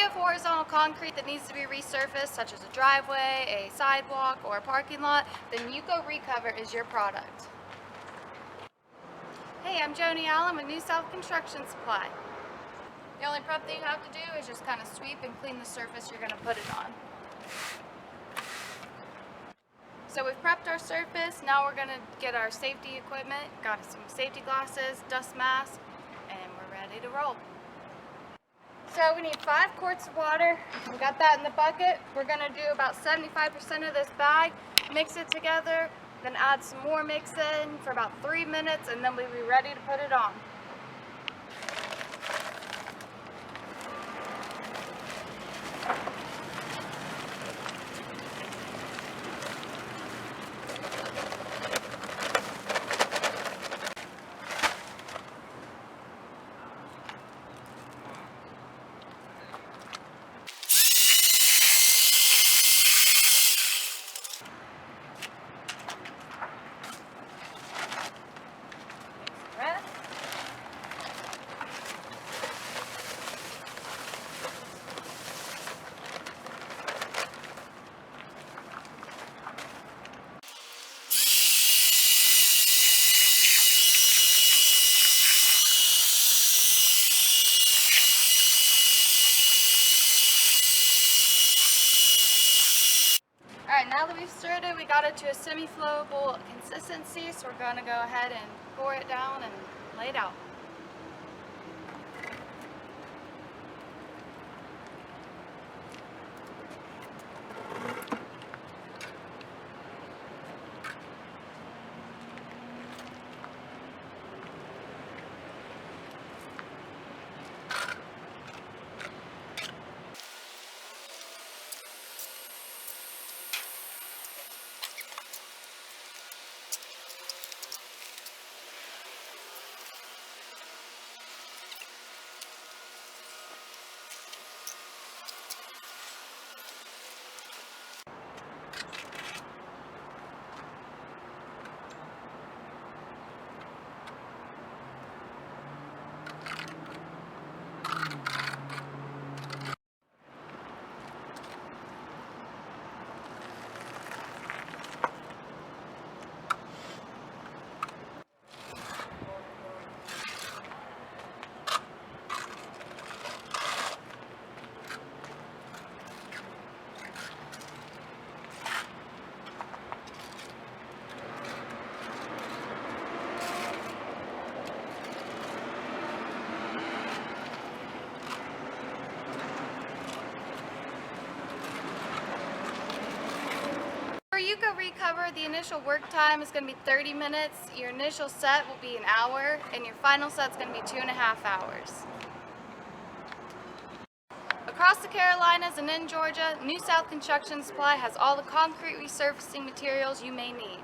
you have horizontal concrete that needs to be resurfaced, such as a driveway, a sidewalk, or a parking lot, then Euco Recover is your product. Hey, I'm Joanie Allen with New South Construction Supply. The only prep that you have to do is just kind of sweep and clean the surface you're going to put it on. So we've prepped our surface, now we're going to get our safety equipment, got some safety glasses, dust mask, and we're ready to roll. So we need 5 quarts of water. We got that in the bucket. We're going to do about 75% of this bag, mix it together, then add some more mix in for about 3 minutes, and then we'll be ready to put it on. Alright, now that we've stirred it, we got it to a semi-flowable consistency, so we're going to go ahead and pour it down and lay it out. For Euco Recover, the initial work time is going to be 30 minutes, your initial set will be an hour, and your final set is going to be 2.5 hours. Across the Carolinas and in Georgia, New South Construction Supply has all the concrete resurfacing materials you may need.